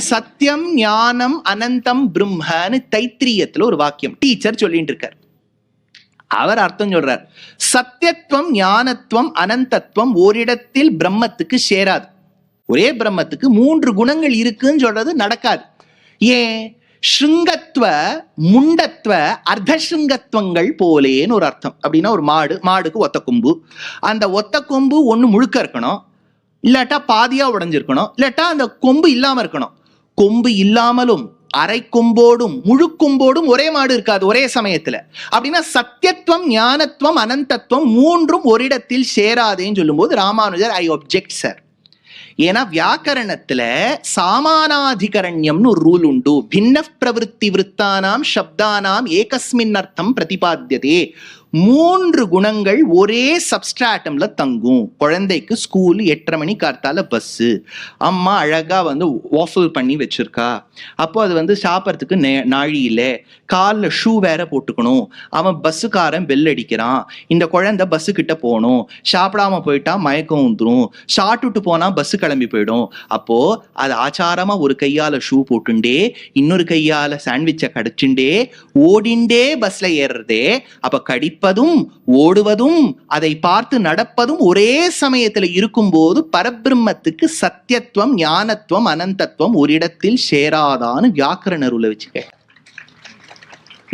சத்தியம் ஞானம் அனந்தம் பிரம்மன்னு தைத்திரியத்துல ஒரு வாக்கியம் டீச்சர் சொல்லிட்டு இருக்கார். அவர் அர்த்தம் சொல்றார், சத்தியத்துவம் ஞானத்துவம் அனந்தத்துவம் ஓரிடத்தில் பிரம்மத்துக்கு சேராது. ஒரே பிரம்மத்துக்கு 3 குணங்கள் இருக்குன்னு சொல்றது நடக்காது. ஏன்? ஸ்ருங்கத்துவ முண்டத்துவ அர்த்தஸ்ருங்கத்துவங்கள் போலேன்னு ஒரு அர்த்தம். அப்படின்னா ஒரு மாடுக்கு ஒத்த கொம்பு, அந்த ஒத்த கொம்பு ஒண்ணு முழுக்க இருக்கணும், இல்லாட்டா பாதியா உடைஞ்சிருக்கணும், இல்லாட்டா அந்த கொம்பு இல்லாம இருக்கணும். கொம்பு இல்லாமலும் அரை கொம்போடும் முழு கொம்போடும் ஒரே மாடு இருக்காது ஒரே சமயத்துல. அப்படின்னா சத்தியத்துவம் ஞானத்துவம் அனந்தத்துவம் 3ம் ஒரு இடத்தில் சேராதேன்னு சொல்லும் போது ராமானுஜர் ஐ ஒப்ஜெக்ட் சார். ஏன்னா வியாக்கரணத்துல சாமானாதிகரண்யம்னு ஒரு ரூல் உண்டு. பின்ன பிரவருத்தி விருத்தானாம் சப்தானாம் ஏகஸ்மின் அர்த்தம் பிரதிபாத்தியதே. 3 குணங்கள் ஒரே சப்ஸ்ட்ராட்டம்ல தங்கும். குழந்தைக்கு ஸ்கூல் 8:30 மணி கார்த்தால பஸ்ஸு, அம்மா அழகா வாஃபிள் பண்ணி வச்சிருக்கா, அப்போ அது சாப்பிட்றதுக்கு நாழியில, காலில் ஷூ வேற போட்டுக்கணும், அவன் பஸ்ஸுக்காரன் பெல் அடிக்கிறான், இந்த குழந்தை பஸ்ஸு கிட்ட போகணும், சாப்பிடாம போயிட்டா மயக்கம் வந்துடும், சாப்பிட்டுட்டு போனா பஸ்ஸு கிளம்பி போயிடும். அப்போ அது ஆச்சாரமா ஒரு கையால ஷூ போட்டுண்டே இன்னொரு கையால சாண்ட்விச்சை கடிச்சுண்டே ஓடிண்டே பஸ்ல ஏறுறதே. அப்ப கடிப்பதும் ஓடுவதும் அதை பார்த்து நடப்பதும் ஒரே சமயத்துல இருக்கும்போது பரபிரம்மத்துக்கு சத்தியத்துவம் ஞானத்துவம் அனந்தத்துவம் ஒரு இடத்தில் சேராதான்னு வியாக்கரண ரூலை வச்சுக்க.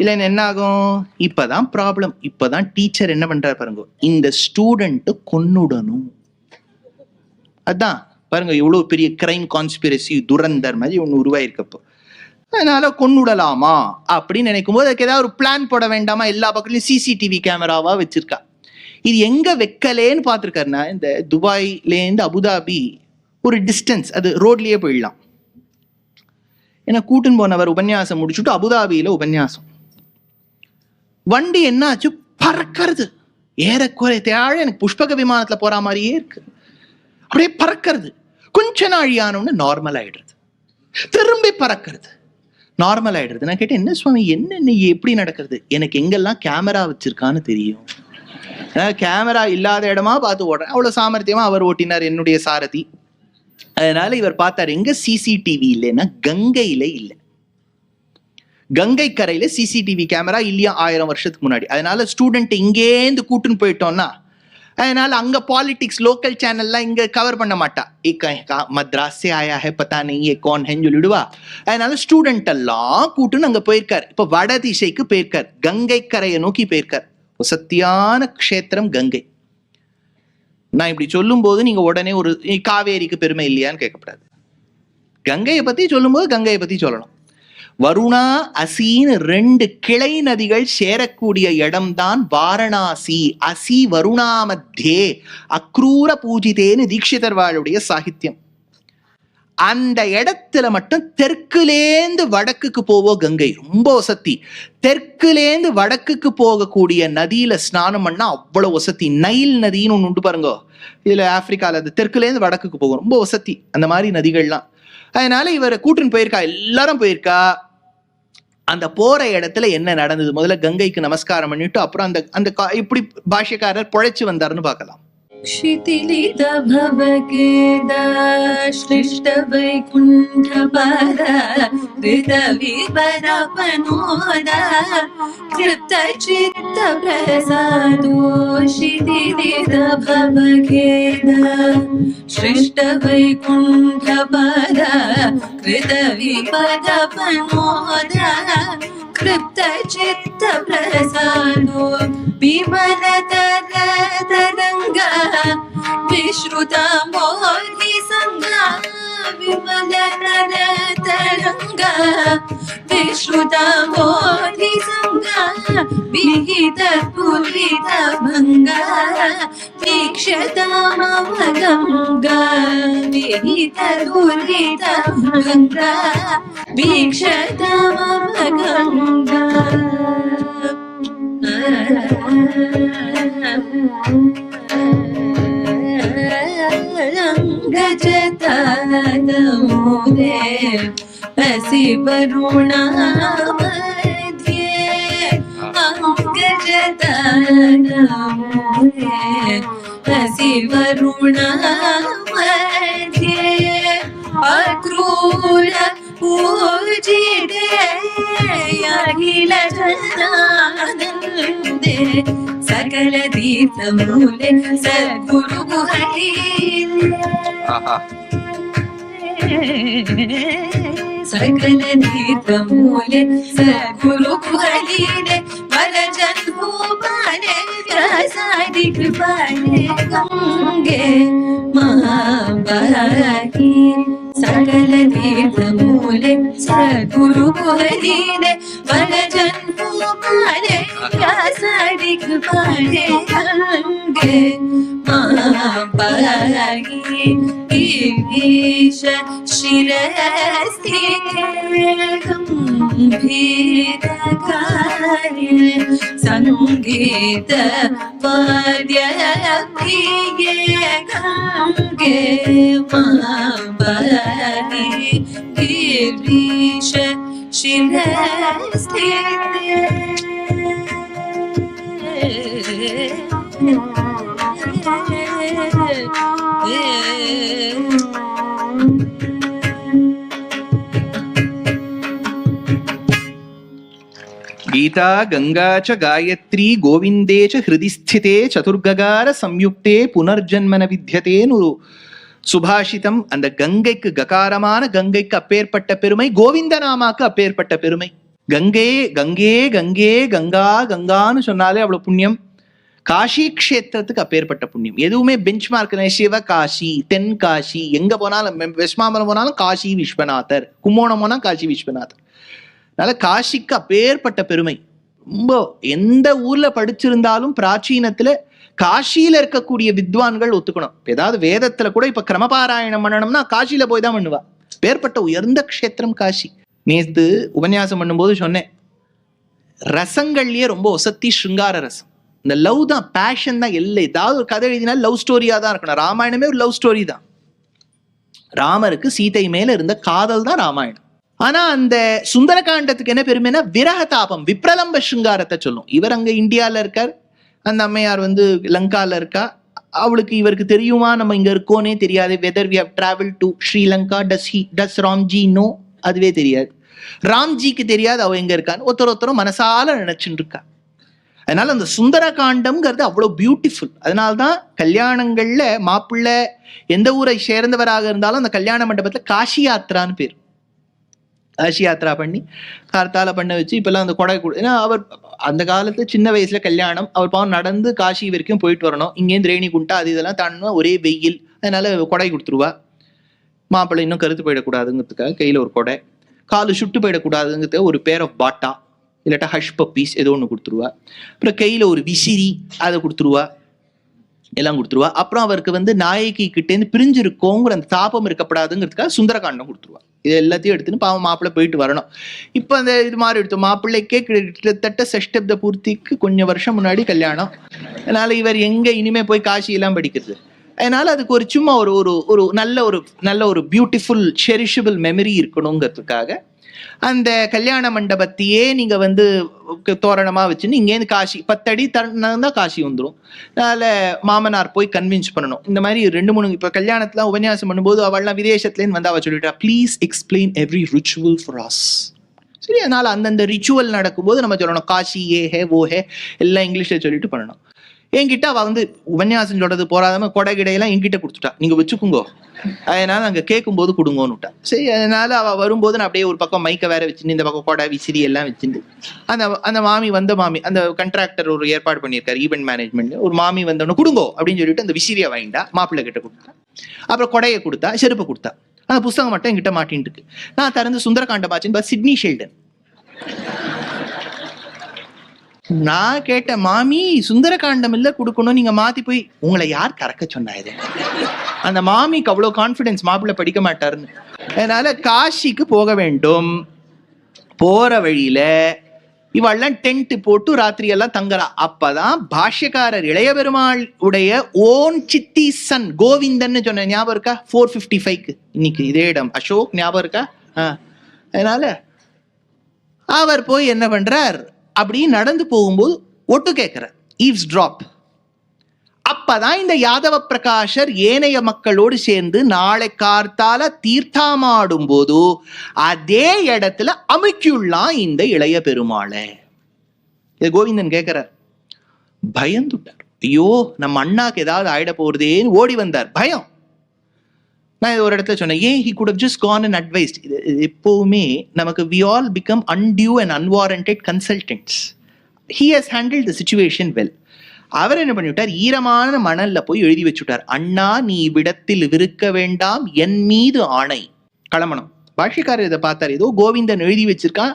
இல்லைன்னு என்ன ஆகும்? இப்பதான் ப்ராப்ளம். இப்பதான் டீச்சர் என்ன பண்றாரு பாருங்க, இந்த ஸ்டூடெண்ட் கொன்னுடணும். அதான் பாருங்க, இவ்வளவு பெரிய கிரைம் கான்ஸ்பிரசி துரந்தர் மாதிரி ஒண்ணு உருவாயிருக்கப்போ, அதனால கொன்னுடலாமா அப்படின்னு நினைக்கும் போது அதுக்கு ஏதாவது ஒரு பிளான் போட வேண்டாமா? எல்லா பக்கத்துலயும் சிசிடிவி கேமராவா வச்சிருக்கா. இது எங்க வைக்கலேன்னு பார்த்துருக்காருன்னா, இந்த துபாய்லேருந்து அபுதாபி ஒரு டிஸ்டன்ஸ், அது ரோட்லயே போயிடலாம். ஏன்னா கூட்டுன்னு போனவர் உபன்யாசம் முடிச்சுட்டு அபுதாபியில உபன்யாசம், வண்டி என்னாச்சு பறக்கிறது. ஏறக்குறை தேழ எனக்கு புஷ்பக விமானத்துல போற மாதிரியே இருக்கு. அப்படியே பறக்கிறது. கொஞ்ச நாழியானோன்னு நார்மல் ஆயிடுறது, திரும்பி பறக்கிறது, நார்மல் ஆயிடுறது. நான் கேட்டேன், என்ன சுவாமி என்ன எப்படி நடக்கிறது? எனக்கு எங்கெல்லாம் கேமரா வச்சிருக்கான்னு தெரியும். கேமரா இல்லாத இடமா பார்த்து ஓடுறேன். அவ்வளவு சாமர்த்தியமா அவர் ஓட்டினார் என்னுடைய சாரதி. அதனால இவர் பார்த்தாரு, எங்க சிசிடிவி இல்லைன்னா கங்கையில இல்லை. கங்கை கரையில சிசிடிவி கேமரா இல்லையா 1000 வருஷத்துக்கு முன்னாடி. அதனால ஸ்டூடெண்ட் இங்கேந்து கூட்டுன்னு போயிட்டோம்னா, அதனால அங்க பாலிடிக்ஸ் லோக்கல் சேனல்லாம் இங்க கவர் பண்ண மாட்டா. மத்ராஸ் சே ஆயா ஹை பதா நஹீ ஏ கௌன் ஹைன்னு சொல்லிடுவா. அதனால ஸ்டூடெண்ட் எல்லாம் கூட்டுன்னு அங்க போயிருக்காரு. இப்ப வட திசைக்கு போயிருக்கார், கங்கை கரையை நோக்கி போயிருக்கார். சத்தியான க்ஷேத்திரம் கங்கை. நான் இப்படி சொல்லும் போது நீங்க உடனே ஒரு காவேரிக்கு பெருமை இல்லையான்னு கேட்கக்கூடாது. கங்கையை பத்தி சொல்லும் போது கங்கையை பத்தி சொல்லணும். வருணா அசின்னு 2 கிளை நதிகள் சேரக்கூடிய இடம்தான் வாரணாசி. அசி வருணா மத்தியே அக்ரூர பூஜிதேன்னு தீட்சிதர் வாழுடைய சாகித்யம். அந்த இடத்துல மட்டும் தெற்குலேந்து வடக்குக்கு போவோம் கங்கை. ரொம்ப வசதி. தெற்குலேந்து வடக்குக்கு போகக்கூடிய நதியில ஸ்நானம் பண்ணா அவ்வளவு வசதி. நைல் நதின்னு ஒண்ணு உண்டு பாருங்க, இதுல ஆப்பிரிக்கால அது தெற்குலேந்து வடக்குக்கு போகும். ரொம்ப வசதி அந்த மாதிரி நதிகள்லாம். அதனால இவரை கூட்டுன்னு போயிருக்கா, எல்லாரும் போயிருக்கா. அந்த போற இடத்துல என்ன நடந்தது? முதல்ல கங்கைக்கு நமஸ்காரம் பண்ணிட்டு அப்புறம் அந்த அந்த இப்படி பாஷ்யக்காரர் பொழைச்சு வந்தாருன்னு பார்க்கலாம். क्षितिलित भवकेद श्लिष्ट वैकुण्ठ पद कृत विवर पनोद तृप्त चित्त प्रसादो क्षितिलित भवकेद श्लिष्ट वैकुण्ठ पद कृत विवर पनोद तृप्त चित्त प्रसादो विमल तरंग विश्रुता मोहि संगा विमल तरंग विश्रुता मोहि संगा विहित पुलित भंगा वीक्षता गंगा विहित पुलित भंगा वीक्षता गंगा गजतादमोदे असि वरुणा मध्ये गजतादमोदे असि वरुणा मध्ये अक्रूर पूजिते अखिल जनानन्दे सकल तीर्थमूले सद्गुरु गुहलीले सकल तीर्थमूले सद्गुरु गुहलीले वरजन भूपाले व्यासादि कृपाले गंगे महाबाही सकल तीर्थमूले सद्गुरु गुहलीले वरजन भूपाले व्यासादि कृपाले गंगे महाबाही ईश शिरस्थिते गंभीर कार्य संगीत वाद्य प्रिय गंगे महाबाही गिरीश शिरस्थिते गीता गंगा च गायत्री गोविंदे च हृदि स्थिते चतुर्गगार संयुक्ते पुनर्जन्मन विद्यते சுபாஷிதம். அந்த கங்கைக்கு ககாரமான கங்கைக்கு அப்பேற்பட்ட பெருமை, கோவிந்த நாமாக்கு அப்பேற்பட்ட பெருமை. கங்கே கங்கே கங்கே கங்கா கங்கான்னு சொன்னாலே அவ்வளவு புண்ணியம். காஷி கஷேத்திரத்துக்கு அப்பேற்பட்ட புண்ணியம். எதுவுமே பெஞ்ச் மார்க், சிவ காஷி, தென் காஷி, எங்க போனாலும் வெஸ்மாமலம் போனாலும் காஷி விஸ்வநாதர், கும்போணம் போனா காஷி விஸ்வநாதர். அதனால காஷிக்கு அப்பேற்பட்ட பெருமை. ரொம்ப எந்த ஊர்ல படிச்சிருந்தாலும் பிராச்சீனத்துல காஷியில இருக்கக்கூடிய வித்வான்கள் ஒத்துக்கணும். ஏதாவது வேதத்துல கூட இப்ப கிரமபாராயணம் பண்ணணும்னா காஷியில போய் தான் பண்ணுவா. பேர்பட்ட உயர்ந்த க்ஷேத்திரம் காஷி. நேத்து உபன்யாசம் பண்ணும்போது சொன்னேன், ரசங்கள்லயே ரொம்ப ஒசத்தி ஸ்ருங்கார ரசம். இந்த லவ் தான், பேஷன் தான் எல்லை. ஏதாவது ஒரு கதை எழுதினா லவ் ஸ்டோரியா தான் இருக்கணும். ராமாயணமே ஒரு லவ் ஸ்டோரி தான். ராமருக்கு சீதை மேல இருந்த காதல் தான் ராமாயணம். ஆனா அந்த சுந்தரகாண்டத்துக்கு என்ன பெருமைனா விரக தாபம், விப்ரலம்ப ஸ்ருங்காரத்தை சொல்லும். இவர் அங்க இந்தியால இருக்கார், அந்த அம்மையார் லங்கால இருக்கா. அவளுக்கு இவருக்கு தெரியுமா நம்ம இங்க இருக்கோனே தெரியாது. Whether we have travel to Sri Lanka, does Ramji know, அதுவே தெரியாது. ராம்ஜிக்கு தெரியாது அவ எங்க இருக்கான்னு. ஒருத்தரும் மனசால நினைச்சுட்டு இருக்கா. அதனால அந்த சுந்தர காண்டம்ங்கிறது அவ்வளவு பியூட்டிஃபுல். அதனால்தான் கல்யாணங்கள்ல மாப்பிள்ளை எந்த ஊரை சேர்ந்தவராக இருந்தாலும் அந்த கல்யாண மண்டபத்துல காஷி யாத்ரான்னு பேர். காஷி யாத்ரா பண்ணி கார்த்தால பண்ண வச்சு இப்பெல்லாம் அந்த கொடை ஏன்னா அவர் அந்த காலத்துல சின்ன வயசுல கல்யாணம், அவர் பாவம் நடந்து காஷி வரைக்கும் போயிட்டு வரணும். இங்கேருந்து ரேணி குண்டா அது இதெல்லாம் தாண்டா ஒரே வெயில். அதனால கொடை கொடுத்துருவா. மாப்பிள்ளை இன்னும் கருத்து போயிடக்கூடாதுங்கிறதுக்காக கையில ஒரு கொடை, காலு சுட்டு போயிடக்கூடாதுங்கிறதுக்காக ஒரு பேர் ஆஃப் பாட்டா இல்லாட்டா ஹஷ் பப்பீஸ் ஏதோ ஒன்று கொடுத்துருவா. அப்புறம் கையில ஒரு விசிறி அதை கொடுத்துருவா, எல்லாம் கொடுத்துருவா. அப்புறம் அவருக்கு நாயகி கிட்டேருந்து பிரிஞ்சிருக்கோங்கிற அந்த தாபம் இருக்கப்படாதுங்கிறதுக்காக சுந்தரகாண்டம் கொடுத்துருவா. இது எல்லாத்தையும் எடுத்துன்னு பாவம் மாப்பிள்ளை போயிட்டு வரணும். இப்போ அந்த இது மாதிரி எடுத்தோம். மாப்பிள்ளைக்கே கிட்டத்தட்ட சஷ்டப்த பூர்த்திக்கு கொஞ்சம் வருஷம் முன்னாடி கல்யாணம். அதனால இவர் எங்க இனிமே போய் காஷியெல்லாம் படிக்கிறது. அதனால அதுக்கு ஒரு சும்மா ஒரு நல்ல ஒரு பியூட்டிஃபுல் செரிஷபிள் மெமரி இருக்கணுங்கிறதுக்காக அந்த கல்யாண மண்டபத்தையே நீங்க தோரணமா வச்சுன்னு இங்கேருந்து காஷி 10 அடி தான் காஷி வந்துடும். அதனால மாமனார் போய் கன்வின்ஸ் பண்ணணும். இந்த மாதிரி 2-3 இப்ப கல்யாணத்துல உபன்யாசம் பண்ணும்போது அவள்லாம் விதேசத்துலேருந்து அவ சொல்லிட்டா, please explain every ritual for us. சரி, அதனால அந்தந்த ரிச்சுவல் நடக்கும்போது நம்ம சொல்லணும் காஷி ஏ ஹே ஓ ஹே எல்லாம் இங்கிலீஷ்ல சொல்லிட்டு பண்ணணும். என்கிட்ட அவ உபன்யாசம் சொல்றது போறாதம கொடை கிடையெல்லாம் என்கிட்ட கொடுத்துட்டா, நீங்க வச்சுக்குங்கோ, அதனால நாங்க கேட்கும் போது கொடுங்கன்னு விட்டா. சரி, அதனால அவ வரும்போது நான் அப்படியே ஒரு பக்கம் மைக்க வேற வச்சுட்டு இந்த பக்கம் கொடை விசிறி எல்லாம் வச்சுட்டு அந்த மாமி அந்த கண்ட்ராக்டர் ஒரு ஏற்பாடு பண்ணியிருக்காரு ஈவென்ட் மேனேஜ்மெண்ட். ஒரு மாமி வந்தவொன்னு கொடுங்கோ அப்படின்னு சொல்லிட்டு அந்த விசிறியை வாங்கிட்டா, மாப்பிள்ளை கிட்ட கொடுத்தா. அப்புறம் கொடையை கொடுத்தா, செருப்பை கொடுத்தா. அந்த புஸ்தகம் மட்டும் என்கிட்ட மாட்டின்னு இருக்கு. நான் திறந்து சுந்தரகாண்டமாச்சின்னு சிட்னி ஷெல்டன். நான் கேட்ட, மாமி சுந்தரகாண்டம் இல்ல கொடுக்கணும், நீங்க மாத்தி போய் உங்களை யார் கறக்க சொன்னா? இது அந்த மாமிக்கு அவ்வளவு கான்பிடன்ஸ் மாப்பிள்ளை படிக்க மாட்டாருன்னு. அதனால காஷிக்கு போக வேண்டும். போற வழியில இவெல்லாம் டென்ட் போட்டு ராத்திரி எல்லாம் தங்குறா. அப்பதான் பாஷ்யக்காரர் இளைய பெருமாள் உடைய ஓன் சித்தி சன் கோவிந்தன் சொன்ன ஞாபகம் இருக்கா? 455 இன்னைக்கு இதே இடம் அசோக் ஞாபகம் இருக்கா? அதனால அவர் போய் என்ன பண்றார், அப்படி நடந்து போகும்போது ஒட்டு கேட்கிறார், ஈவ்ஸ் டிராப். அப்பதான் இந்த யாதவ பிரகாஷர் ஏனைய மக்களோடு சேர்ந்து நாளை கார்த்தால தீர்த்தாமாடும் போது அதே இடத்துல அமைக்குள்ளாம் இந்த இளைய பெருமாளை. இது கோவிந்தன் கேட்கிறார். பயந்துட்டார். ஐயோ நம்ம அண்ணாக்கு ஏதாவது ஆயிட போறதேன்னு ஓடி வந்தார். பயம். நான் ஒரு இடத்துல சொன்னேன், ஏன் he could have just gone and advised. எப்பவுமே நமக்கு we all become undue and unwarranted consultants. He has handled the situation well. அவர் என்ன பண்ணிவிட்டார், ஈரமான மணல்ல போய் எழுதி வச்சுட்டார். அண்ணா நீ இவ்விடத்தில் இருக்க வேண்டாம், என் மீது ஆணை, கிளம்பணும். பாஷ்யக்காரர் இதை பார்த்தார். ஏதோ கோவிந்தன் எழுதி வச்சிருக்கான்,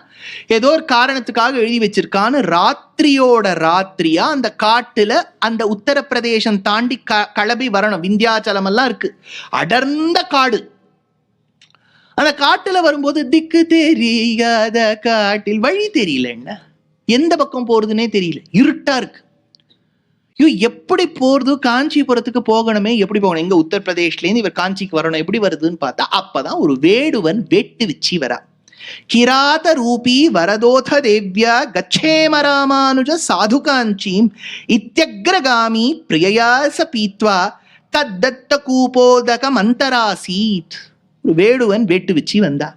ஏதோ ஒரு காரணத்துக்காக எழுதி வச்சிருக்கான்னு ராத்திரியோட ராத்திரியா அந்த காட்டுல அந்த உத்தரப்பிரதேசம் தாண்டி கிளம்பி வரணும். விந்தியாச்சலம் எல்லாம் இருக்கு, அடர்ந்த காடு. அந்த காட்டுல வரும்போது திக்கு தெரியாத காட்டில் வழி தெரியல, என்ன எந்த பக்கம் போறதுன்னே தெரியல, இருட்டா இருக்கு. எப்படி போறது, காஞ்சிபுரத்துக்கு போகணுமே, எப்படி போகணும், எங்க உத்தரப்பிரதேஷ்லேருந்து இவர் காஞ்சிக்கு வரணும், எப்படி வருதுன்னு பார்த்தா அப்பதான் ஒரு வேடுவன் வெட்டு வச்சு வரா. கிராத ரூபி வரதோத தேவ்யா கச்சேம ராமானுஜ சாது காஞ்சிம் இத்யக்ரகாமி பிரியயாச பீத்வா தத்தத்த கூபோதக மந்தராசீத். ஒரு வேடுவன் வேட்டு வச்சு வந்தா.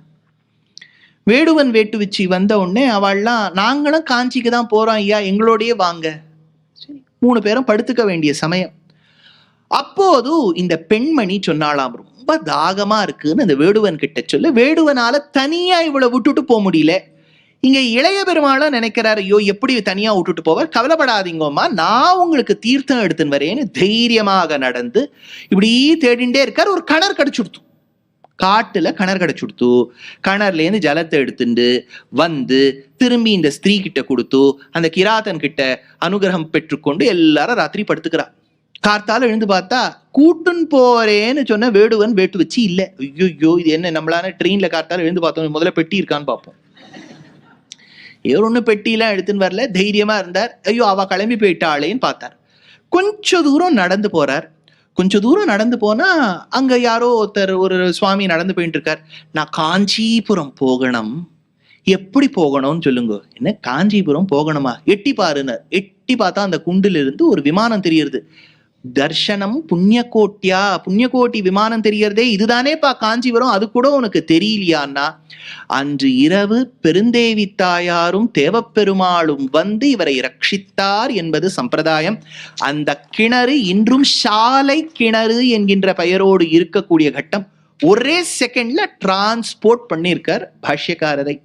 வேடுவன் வேட்டு வச்சு வந்த உடனே அவள்லாம், நாங்களும் காஞ்சிக்கு தான் போறோம் ஐயா, எங்களோடயே வாங்க. 3 பேரும் படுத்துக்க வேண்டிய சமயம். அப்போது இந்த பெண்மணி சொன்னாலாம், ரொம்ப தாகமா இருக்குன்னு அந்த வேடுவன் கிட்ட சொல்ல, வேடுவனால தனியா இவ்வளவு விட்டுட்டு போக முடியல. இங்க இளைய பெருமாளும் நினைக்கிறாரு, ஐயோ எப்படி தனியா விட்டுட்டு போவார், கவலைப்படாதீங்கம்மா, நான் உங்களுக்கு தீர்த்தம் எடுத்துன்னு வரேன்னு தைரியமாக நடந்து இப்படி தேடிண்டே இருக்கார். ஒரு கிணறு கிடைச்சுடுத்து, காட்டுல கிணறு கிடைச்சுடுத்து. கிணறுலேருந்து ஜலத்தை எடுத்துட்டு வந்து திரும்பி இந்த ஸ்திரீ கிட்ட கொடுத்து அந்த கிராதன் கிட்ட அனுகிரகம் பெற்றுக்கொண்டு எல்லாரும் ராத்திரி படுத்துக்கிறா. கார்த்தால எழுந்து பார்த்தா கூட்டுன்னு போறேன்னு சொன்ன வேடுவன் வேட்டு வச்சு இல்ல. ஐயோ இது என்ன, நம்மளான ட்ரெயின்ல கார்த்தால எழுந்து பார்த்தோம், முதல்ல பெட்டி இருக்கான்னு பார்ப்போம். ஏதோ ஒண்ணு பெட்டிலாம் எடுத்துன்னு வரல, தைரியமா இருந்தார். ஐயோ அவ கிளம்பி போயிட்டாளேன்னு பார்த்தார். கொஞ்ச தூரம் நடந்து போறார். கொஞ்சம் தூரம் நடந்து போனா அங்க யாரோ ஒருத்தர், ஒரு சுவாமி நடந்து போயிட்டு இருக்கார். நான் காஞ்சிபுரம் போகணும், எப்படி போகணும்னு சொல்லுங்க. என்ன காஞ்சிபுரம் போகணுமா, எட்டி பாருன்னு. எட்டி பார்த்தா அந்த குண்டில இருந்து ஒரு விமானம் தெரியுது. தர்ஷனம் புண்ணியகோட்டியா, புண்ணியகோட்டி விமானம் தெரியறதே, இதுதானேப்பா காஞ்சிபுரம், அது கூட உனக்கு தெரியலையான்னா, அன்று இரவு பெருந்தேவி தாயாரும் தேவப்பெருமாளும் வந்து இவரை ரட்சித்தார் என்பது சம்பிரதாயம். அந்த கிணறு இன்றும் சாலை கிணறு என்கின்ற பெயரோடு இருக்கக்கூடிய கட்டம். ஒரே செகண்ட்ல டிரான்ஸ்போர்ட் பண்ணியிருக்கார் பாஷ்யக்காரரை.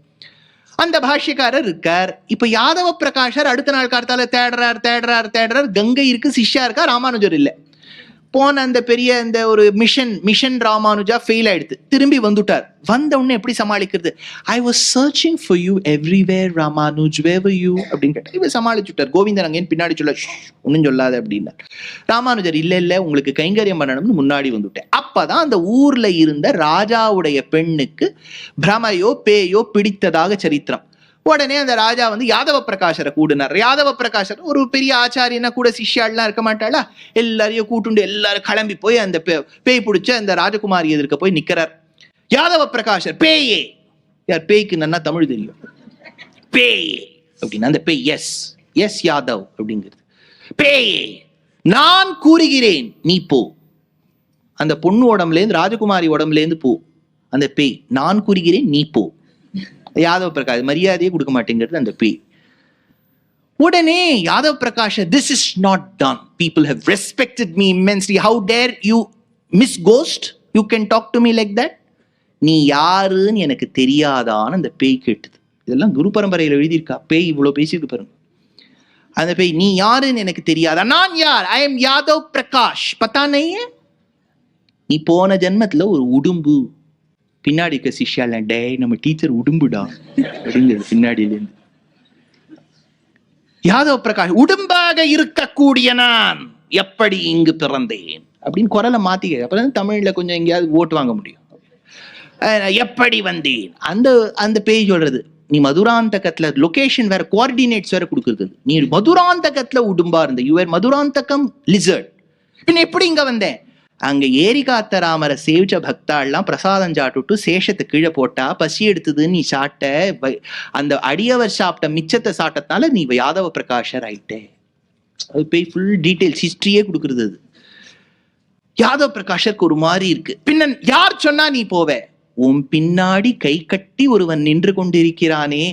அந்த பாஷ்யக்காரர் இருக்கார். இப்ப யாதவ பிரகாஷர் அடுத்த நாள் கார்த்தால தேடுறார். கங்கை இருக்கு, சிஷ்யா இருக்கா, ராமானுஜர் இல்ல. போன அந்த பெரிய இந்த ஒரு மிஷன் ராமானுஜா ஃபெயில் ஆயிடுது. திரும்பி வந்துட்டார். வந்த உடனே எப்படி சமாளிக்கிறது? I was searching for you everywhere Ramanuj, where were you அப்படின்னு கேட்டார். இவர் சமாளிச்சுட்டார். கோவிந்தன் அங்கேன்னு பின்னாடி சொல்ல, ஒன்னும் சொல்லாத அப்படின்னார். ராமானுஜர் இல்ல உங்களுக்கு கைங்கரியம் பண்ணணும்னு முன்னாடி வந்துட்டேன். அப்பதான் அந்த ஊர்ல இருந்த ராஜாவுடைய பெண்ணுக்கு பிரமையோ பேயோ பிடித்ததாக சரித்திரம். உடனே அந்த ராஜா வந்து யாதவ பிரகாஷரை கூடுனார். யாதவ பிரகாஷர் ஒரு பெரிய ஆச்சாரியனா கூட சிஷ்யாலாம் இருக்க மாட்டாளா, எல்லாரையும் கூட்டுண்டு எல்லாரும் கிளம்பி போய் அந்த பேய் பிடிச்ச அந்த ராஜகுமாரி எதிர்க்க போய் நிக்கிறார். யாதவ பிரகாஷர், பேயே, யார் பேய்க்கு நல்லா தமிழ் தெரியும், பேயே அப்படின்னா அந்த பேய் எஸ் யாதவ் அப்படிங்கிறது. பேயே நான் கூறுகிறேன் நீ போ. அந்த பொண்ணு உடம்புல இருந்து ராஜகுமாரி உடம்புல இருந்து போ. அந்த பேய் நான் கூறுகிறேன் நீ போ. யாதவ பிரகாஷ் மரியாதையே கொடுக்க மாட்டேங்கிறது அந்த பேய். உடனே Yadava Prakash, this is not done, people have respected me immensely, how dare you miss ghost, you can talk to me like that. நீ யாருன்னு எனக்கு தெரியாதான்னு அந்த பேய் கேட்டுது. இதெல்லாம் குரு பரம்பரையில் எழுதியிருக்கா. பேய் இவ்வளவு பேசியிருக்கு பாருங்க. அந்த பேய், நீ யாருன்னு எனக்கு தெரியாதா? நான் யார்? ஐ எம் யாதவ் பிரகாஷ், பத்தா நையே. நீ போன ஜென்மத்துல ஒரு உடும்பு. பின்னாடி இருக்க சிஷ்யால, டே நம்ம டீச்சர் உடும்புடா அப்படிங்கிறது பின்னாடியிலேருந்து. யாதவ பிரகாஷ், உடும்பாக இருக்கக்கூடிய நான் எப்படி இங்கு பிறந்தேன் அப்படின்னு குரலை மாத்திக்க. அப்பதான் தமிழ்ல கொஞ்சம் எங்கேயாவது ஓட்டு வாங்க முடியும். எப்படி வந்தேன்? அந்த பேய் சொல்றது, நீ மதுராந்தகத்துல லொகேஷன் வேற, கோஆர்டினேட்ஸ் வேற கொடுக்குறது. நீ மதுராந்தகத்துல உடும்பா இருந்த, யுவர் மதுராந்தகம் லிசர்ட். பின்ன எப்படி இங்க வந்தேன்? அங்க ஏரி காத்த ராமரை சேவிச்ச பக்தாள்லாம் பிரசாதம் சாப்பிட்டு சேஷத்தை கீழே போட்டா பசி எடுத்ததுன்னு நீ சாப்பிட்ட, அந்த அடியவர் சாப்பிட்ட மிச்சத்தை சாப்பிட்டதுனால நீ யாதவ பிரகாஷர் ஆயிட்டே. அது போய் ஃபுல் டீட்டெயில்ஸ் ஹிஸ்டரியே கொடுக்குறது. அது யாதவ் பிரகாஷருக்கு ஒரு மாதிரி இருக்கு. பின்ன யார் சொன்னா நீ போவே? உன் பின்னாடி கை கட்டி ஒருவன் நின்று கொண்டிருக்கிறானே,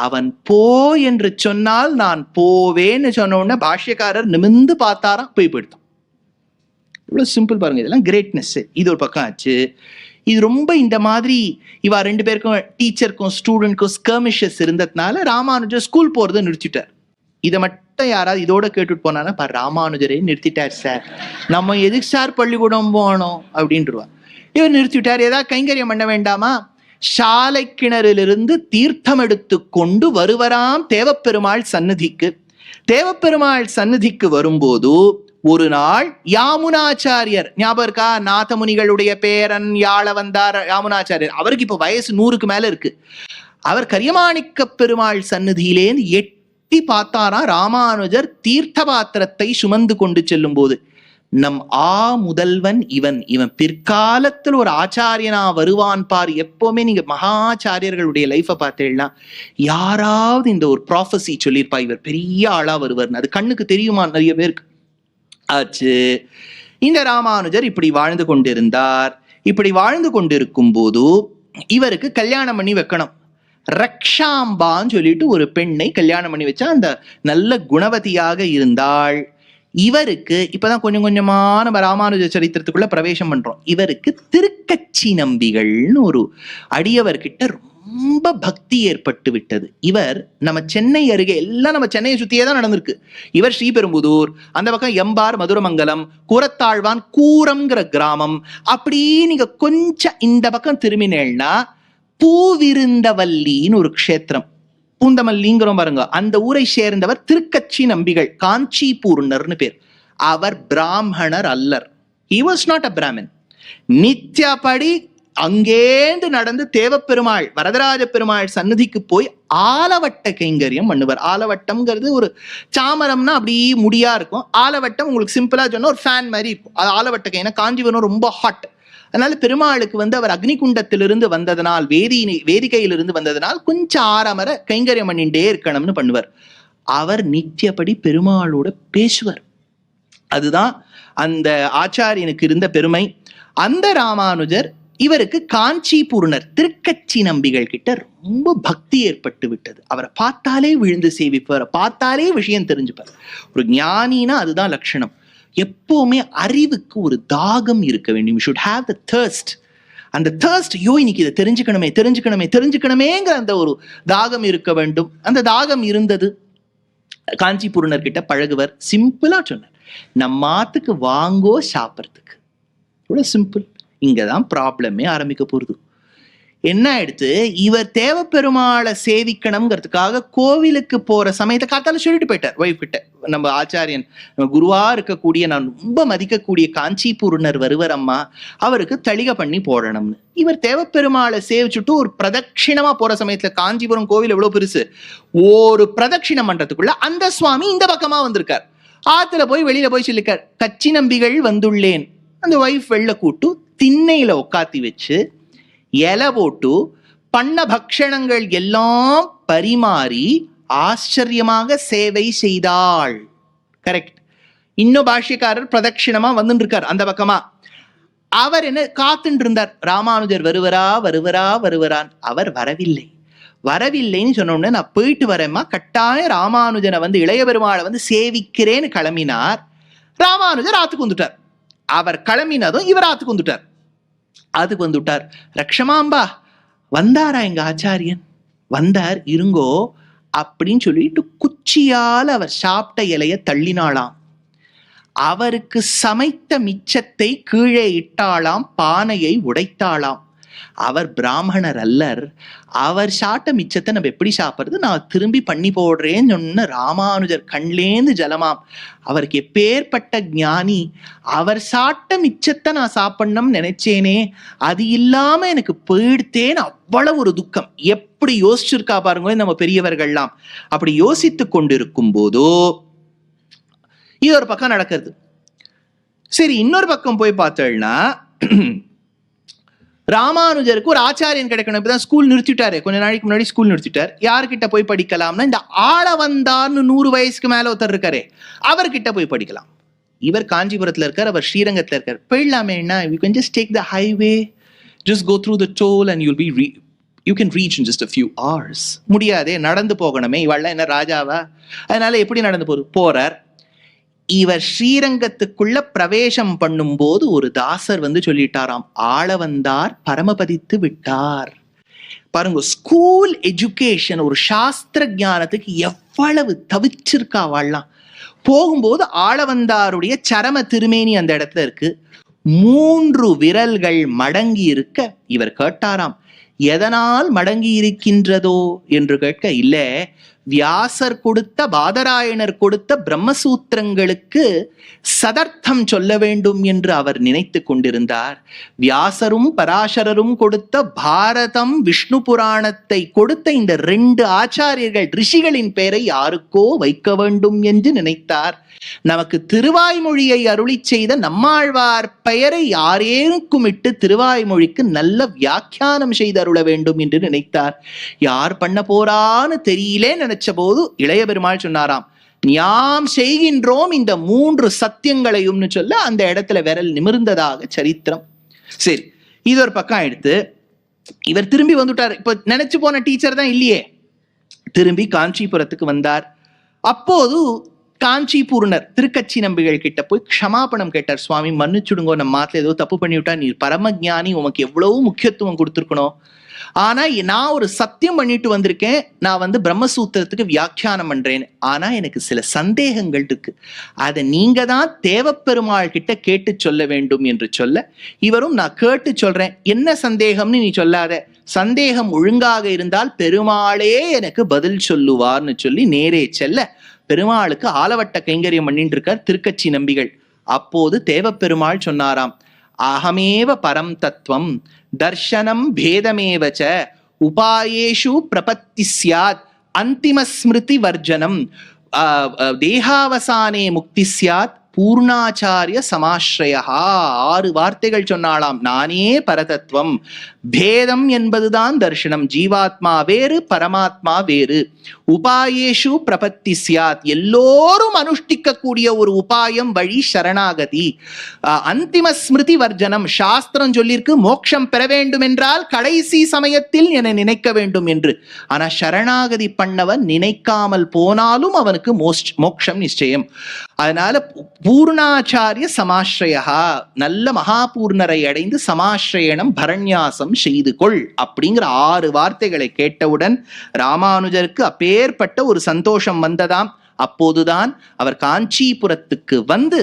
அவன் போ என்று சொன்னால் நான் போவேன்னு சொன்ன உடனே பாஷ்யக்காரர் நிமிர்ந்து பார்த்தாராம், போயிட்டான். இவ்வளவு சிம்பிள் பாருங்க. இதெல்லாம் கிரேட்னஸ். இது ஒரு பக்கம் ஆச்சு. இது ரொம்ப இந்த மாதிரி இவா 2 பேருக்கும் டீச்சருக்கும் ஸ்டூடெண்ட்க்கும் ஸ்கர்மிஷஸ் இருந்ததுனால ராமானுஜர் ஸ்கூல் போறதை நிறுத்திட்டார். இதை மட்டும் யாராவது இதோட கேட்டுட்டு போனா, ராமானுஜரே நிறுத்திட்டார் சார், நம்ம எதுக்கு சார் பள்ளிக்கூடம் போனோம் அப்படின்ட்டுருவா. இவர் நிறுத்திவிட்டார். ஏதாவது கைங்கரியம் பண்ண வேண்டாமா? சாலை கிணறிலிருந்து தீர்த்தம் எடுத்து கொண்டு வருவராம் தேவப்பெருமாள் சந்நிதிக்கு. தேவப்பெருமாள் சந்நிதிக்கு வரும்போது ஒரு நாள் யாமுனாச்சாரியர், ஞாபகம் இருக்கா? நாதமுனிகளுடைய பேரன் யாழ வந்தார் யாமுனாச்சாரியர். அவருக்கு இப்ப வயசு 100க்கு மேல இருக்கு. அவர் கரியமாணிக்க பெருமாள் சந்நிதியிலேருந்து எட்டி பார்த்தாராம் ராமானுஜர் தீர்த்த பாத்திரத்தை சுமந்து கொண்டு செல்லும் போது. நம் முதல்வன் இவன் பிற்காலத்தில் ஒரு ஆச்சாரியனா வருவான் பார். எப்பவுமே நீங்க மகாச்சாரியர்களுடைய லைஃபை பார்த்தீங்கன்னா யாராவது இந்த ஒரு ப்ராஃபஸி சொல்லியிருப்பா, இவர் பெரிய ஆளா வருவார்னு. அது கண்ணுக்கு தெரியுமா நிறைய பேருக்கு ஆச்சு. இந்த ராமானுஜர் இப்படி வாழ்ந்து கொண்டிருந்தார். இப்படி வாழ்ந்து கொண்டிருக்கும் போது இவருக்கு கல்யாணம் பண்ணி வைக்கணும். ரக்ஷாம்பான்னு சொல்லிட்டு ஒரு பெண்ணை கல்யாணம் பண்ணி வச்சா. அந்த நல்ல குணவதியாக இருந்தாள். இவருக்கு இப்பதான் கொஞ்சம் கொஞ்சமா நம்ம ராமானுஜ சரித்திரத்துக்குள்ள பிரவேசம் பண்றோம். இவருக்கு திருக்கச்சி நம்பிகள்னு ஒரு அடியவர்கிட்ட ரொம்ப பக்தி ஏற்பட்டு விட்டது. இவர் நம்ம சென்னை அருகே, எல்லாம் நம்ம சென்னையை சுத்தியே தான் நடந்திருக்கு. இவர் ஸ்ரீபெரும்புதூர், அந்த பக்கம் எம்பார் மதுரமங்கலம், கூரத்தாழ்வான் கூரம்ங்கிற கிராமம். அப்படி நீங்க கொஞ்சம் இந்த பக்கம் திரும்பினேன்னா பூவிருந்தவல்லின்னு ஒரு க்ஷேத்திரம், பூந்தமல்லிங்கிறோம் பாருங்க, அந்த ஊரை சேர்ந்தவர் திருக்கச்சி நம்பிகள், காஞ்சிபூர்ணர்னு பேர். அவர் பிராமணர் அல்லர். He was not a Brahmin. நித்தியப்படி அங்கேந்து நடந்து தேவப்பெருமாள் வரதராஜ பெருமாள் சன்னதிக்கு போய் ஆலவட்ட கைங்கரியம் பண்ணுவார். ஆலவட்டம்ங்கிறது ஒரு சாமரம்னா அப்படி முடியா இருக்கும். ஆலவட்டம் உங்களுக்கு சிம்பிளா சொன்னா ஒரு ஃபேன் மாதிரி இருக்கும். அது ஆலவட்ட கை. ஏன்னா காஞ்சிபுரம் ரொம்ப ஹாட். அதனால பெருமாளுக்கு அவர் அக்னிகுண்டத்திலிருந்து வந்ததனால், வேதிகையிலிருந்து வந்ததனால் கொஞ்சம் ஆரமர கைங்கரியம் பண்ணிட்டே இருக்கணும்னு பண்ணுவார். அவர் நித்தியப்படி பெருமாளோட பேசுவார். அதுதான் அந்த ஆச்சாரியனுக்கு இருந்த பெருமை. அந்த ராமானுஜர் இவருக்கு காஞ்சிபூர்ணர் திருக்கச்சி நம்பிகள் கிட்ட ரொம்ப பக்தி ஏற்பட்டு விட்டது. அவரை பார்த்தாலே விழுந்து சேவிப்பார், பார்த்தாலே விஷயம் தெரிஞ்சுப்பார். ஒரு ஞானினா அதுதான் லட்சணம். எப்பவுமே அறிவுக்கு ஒரு தாகம் இருக்க வேண்டும். You should have the thirst. அந்த thirst, ஐயோ இன்னைக்கு இதை தெரிஞ்சுக்கணுமேங்கிற அந்த ஒரு தாகம் இருக்க வேண்டும். அந்த தாகம் இருந்தது. காஞ்சிபூர்ணர் கிட்ட பழகுவர். சிம்பிளா சொன்னார், நம்மாத்துக்கு வாங்கோ சாப்பிட்றதுக்கு. இவ்வளவு சிம்பிள். இங்கதான் ப்ராப்ளமே ஆரம்பிக்க போறது. என்ன ஆயிடுத்து, இவர் தேவப்பெருமாளை சேவிக்கணுங்கிறதுக்காக கோவிலுக்கு போற சமயத்தை காத்தால சொல்லிட்டு போயிட்டார் ஒய்ஃப் கிட்ட. நம்ம ஆச்சாரியன், நம்ம குருவா இருக்கக்கூடிய, நான் ரொம்ப மதிக்கக்கூடிய காஞ்சிபூர்ணர் வருவர் அம்மா, அவருக்கு தளிகை பண்ணி போடணும்னு. இவர் தேவப்பெருமாளை சேவிச்சுட்டு ஒரு பிரதட்சிணமா போற சமயத்துல, காஞ்சிபுரம் கோவில் எவ்வளவு பெருசு, ஒரு பிரதட்சிணம் பண்றதுக்குள்ள அந்த சுவாமி இந்த பக்கமா வந்திருக்கார். ஆத்துல போய் வெளியில போய் சொல்லிக்கார், கச்சி நம்பிகள் வந்துள்ளேன். அந்த ஒய்ஃப் வெள்ள கூட்டு திண்ணையில உட்காத்தி வச்சு இலை போட்டு பண்ண பக்ஷணங்கள் எல்லாம் பரிமாறி ஆச்சரியமாக சேவை செய்தாள். கரெக்ட். இன்னும் பாஷ்யக்காரர் பிரதட்சிணமா வந்துட்டு இருக்கார் அந்த பக்கமா. அவர் என்ன காத்துட்டு இருந்தார், ராமானுஜர் வருவரான். அவர் வரவில்லைன்னு சொன்ன உடனே, நான் போயிட்டு வரேம்மா, கட்டாய ராமானுஜனை இளைய பெருமாளை சேவிக்கிறேன்னு கிளம்பினார். ராமானுஜர் ஆத்துக்கு வந்துட்டார். அவர் கிளம்பினதும் இவர் ஆத்துக்கு வந்துட்டார். அதுக்கு வந்துட்டார். ரக்ஷமாம்பா வந்தாரா எங்க ஆச்சாரியன்? வந்தார், இருங்கோ அப்படின்னு சொல்லிட்டு குச்சியால் அவர் சாப்பிட்ட இலைய தள்ளினாளாம். அவருக்கு சமைத்த மிச்சத்தை கீழே இட்டாளாம், பானையை உடைத்தாளாம். அவர் பிராமணர் அல்லர். அவர் சாப்பிட்ட மிச்சத்தை நம்ம எப்படி சாப்பிட்றது, நான் திரும்பி பண்ணி போடுறேன்னு சொன்ன ராமானுஜர் கண்லேந்து ஜலமாம். அவருக்கு எப்பேற்பட்ட ஞானி. அவர் சாப்பிட்ட மிச்சத்தை நான் சாப்பிடணும்னு நினைச்சேனே, அது இல்லாம எனக்கு போயிடுத்தேன்னு அவ்வளவு ஒரு துக்கம். எப்படி யோசிச்சிருக்கா பாருங்க நம்ம பெரியவர்கள்லாம். அப்படி யோசித்து கொண்டிருக்கும் போதோ இது ஒரு பக்கம் நடக்கிறது. சரி, இன்னொரு பக்கம் போய் பார்த்தோம்னா ராமானுஜருக்கு ஒரு ஆச்சாரியன் கிடைக்கணும். இப்பதான் ஸ்கூல் நிறுத்திட்டாரு, கொஞ்ச நாளைக்கு முன்னாடி ஸ்கூல் நிறுத்திட்டார். யார்கிட்ட போய் படிக்கலாம்னா இந்த ஆளவந்தார்னு 100 வயசுக்கு மேல ஒருத்தர் இருக்காரு, அவர்கிட்ட போய் படிக்கலாம். இவர் காஞ்சிபுரத்துல இருக்கார், அவர் ஸ்ரீரங்கத்துல இருக்கார். போயிடலாமே, என்ன, you can just take the highway, just go through the toll and you can reach in just a few hours. முடியாதே, நடந்து போகணுமே, இவள்லாம் என்ன ராஜாவா, அதனால எப்படி நடந்து போறார். இவர் ஸ்ரீரங்கத்துக்குள்ள பிரவேசம் பண்ணும்போது ஒரு தாசர் வந்து சொல்லிட்டாராம், ஆளவந்தார் பரமபதித்து விட்டார். பாருங்க, ஸ்கூல் எஜுகேஷன், ஒரு சாஸ்திர ஞானத்துக்கு எவ்வளவு தவிச்சிருக்கா வாழலாம். போகும்போது ஆளவந்தாருடைய சரம திருமேனி அந்த இடத்துல இருக்கு. 3 விரல்கள் மடங்கி இருக்க இவர் கேட்டாராம், எதனால் மடங்கி இருக்கின்றதோ என்று கேட்க, இல்ல வியாசர் கொடுத்த, பாதராயணர் கொடுத்த பிரம்மசூத்திரங்களுக்கு சதர்த்தம் சொல்ல வேண்டும் என்று அவர் நினைத்து கொண்டிருந்தார். வியாசரும் பராசரரும் கொடுத்த பாரதம், விஷ்ணு புராணத்தை கொடுத்த இந்த 2 ஆச்சாரியர்கள், ரிஷிகளின் பெயரை யாருக்கோ வைக்க வேண்டும் என்று நினைத்தார். நமக்கு திருவாய்மொழியை அருளி செய்த நம்மாழ்வார் பெயரை யாரேனுக்கும் இட்டு திருவாய்மொழிக்கு நல்ல வியாக்கியானம் செய்து அருள வேண்டும் என்று நினைத்தார். யார் பண்ண போறான்னு தெரியலே நினைச்ச போது இளைய பெருமாள் சொன்னாராம், யாம் செய்கின்றோம் இந்த 3 சத்தியங்களையும்னு சொல்ல அந்த இடத்துல விரல் நிமிர்ந்ததாக சரித்திரம். சரி, இது ஒரு பக்கம் எடுத்து இவர் திரும்பி வந்துட்டார். இப்ப நினைச்சு போன டீச்சர் தான் இல்லையே, திரும்பி காஞ்சிபுரத்துக்கு வந்தார். அப்போது காஞ்சிபூர்ணர் திருக்கச்சி நம்பிகள் கிட்ட போய் க்ஷமாபணம் கேட்டார். சுவாமி மன்னிச்சுடுங்கோ, நம்ம மாத்திர ஏதோ தப்பு பண்ணிவிட்டா, நீ பரமஜானி, உனக்கு எவ்வளவு முக்கியத்துவம் கொடுத்துருக்கணும். ஆனா நான் ஒரு சத்தியம் பண்ணிட்டு வந்திருக்கேன், நான் வந்து பிரம்மசூத்திரத்துக்கு வியாக்கியானம் பண்றேன். ஆனா எனக்கு சில சந்தேகங்கள் இருக்கு, அதை நீங்க தான் தேவப்பெருமாள் கிட்ட கேட்டு சொல்ல வேண்டும் என்று சொல்ல, இவரும் நான் கேட்டு சொல்றேன், என்ன சந்தேகம்னு நீ சொல்லாத, சந்தேகம் ஒழுங்காக இருந்தால் பெருமாளே எனக்கு பதில் சொல்லுவார்னு சொல்லி நேரே செல்ல பெருமாளுக்கு ஆலவட்ட கைங்கரியம் பண்ணிட்டு இருக்கார் திருக்கச்சி நம்பிகள். அப்போது தேவப்பெருமாள் சொன்னாராம், அகமேவ பரம் தத்துவம் தர்ஷனம் பேதமேவச்ச உபாயேஷு பிரபத்தி ஸ்யாத் அந்திம ஸ்மிருதி வர்ஜனம் தேகாவசானே முக்தி ஸ்யாத் பூர்ணாச்சாரிய சமாஸ்ரயா. 6 வார்த்தைகள் சொன்னாலாம். நானே பரதத்துவம், பேதம் என்பதுதான் தர்ஷனம், ஜீவாத்மா வேறு பரமாத்மா வேறு, உபாயேஷு பிரபத்தி சியாத், எல்லோரும் அனுஷ்டிக்க கூடிய ஒரு உபாயம் வழி சரணாகதி, அந்திம ஸ்மிருதி வர்ஜனம், சாஸ்திரம் சொல்லியிருக்கு மோட்சம் பெற வேண்டும் என்றால் கடைசி சமயத்தில் என நினைக்க வேண்டும் என்று. ஆனா சரணாகதி பண்ணவன் நினைக்காமல் போனாலும் அவனுக்கு மோட்சம் நிச்சயம். அதனால பூர்ணாச்சாரிய சமாஸ்ரயா, நல்ல மகாபூர்ணரை அடைந்து சமாஸ்ரயணம் பரண்யாசம் செய்து கொள் அப்படிங்கிற 6 வார்த்தைகளை கேட்டவுடன் ராமானுஜருக்கு அப்பேற்பட்ட ஒரு சந்தோஷம் வந்ததாம். அப்போதுதான் அவர் காஞ்சிபுரத்துக்கு வந்து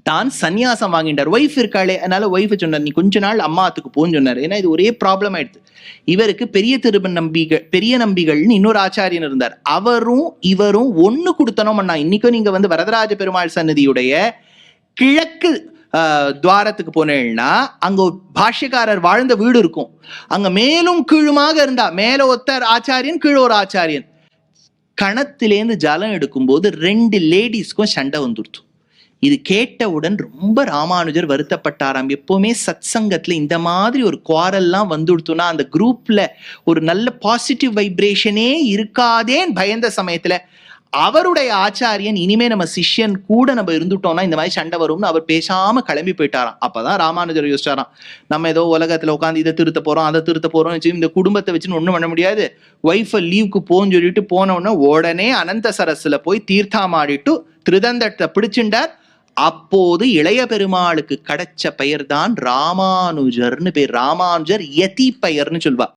தான் சன்னியாசம் வாங்கிட்டார். ஒய்ஃப் இருக்காளே, அதனால ஒய்ஃப் சொன்னார், நீ கொஞ்ச நாள் அம்மாத்துக்கு போன்னு சொன்னார். ஏன்னா இது ஒரே ப்ராப்ளம் ஆயிடுது. இவருக்கு பெரிய நம்பிகள்னு இன்னொரு ஆச்சாரியன் இருந்தார். அவரும் இவரும் ஒண்ணு கொடுத்தனோம். இன்னைக்கும் நீங்க வந்து வரதராஜ பெருமாள் சன்னதியுடைய கிழக்கு துவாரத்துக்கு போனேன்னா அங்க பாஷ்யக்காரர் வாழ்ந்த வீடு இருக்கும். அங்க மேலும் கீழுமாக இருந்தா, மேல ஒருத்தர் ஆச்சாரியன், கீழே ஒரு ஆச்சாரியன். கணத்திலேருந்து ஜலம் எடுக்கும்போது 2 லேடிஸ்க்கும் சண்டை வந்துடுத்து. இது கேட்டவுடன் ரொம்ப ராமானுஜர் வருத்தப்பட்டாராம். எப்பவுமே சத் சங்கத்துல இந்த மாதிரி ஒரு குவாரல்லாம் வந்துடுத்துனா அந்த குரூப்ல ஒரு நல்ல பாசிட்டிவ் வைப்ரேஷனே இருக்காதேன்னு பயந்த சமயத்துல அவருடைய ஆச்சாரியன், இனிமே நம்ம சிஷ்யன் கூட நம்ம இருந்துட்டோம்னா இந்த மாதிரி சண்டை வரும்னு அவர் பேசாம கிளம்பி போயிட்டாராம். அப்பதான் ராமானுஜர் யோசிச்சாராம், நம்ம ஏதோ உலகத்துல உட்காந்து இதை திருத்த போறோம் அதை திருத்த போறோம், இந்த குடும்பத்தை வச்சுன்னு ஒண்ணும் பண்ண முடியாது, ஒய்ஃபை லீவுக்கு போன்னு சொல்லிட்டு போனோன்னா உடனே அனந்த சரஸ்ல போய் தீர்த்தாமாடிட்டு திருதந்தத்தை பிடிச்சுண்டார். அப்போது இளைய பெருமாளுக்கு கிடைச்ச பெயர் தான் ராமானுஜர்னு பேர். ராமானுஜர் யதி பெயர்னு சொல்வா.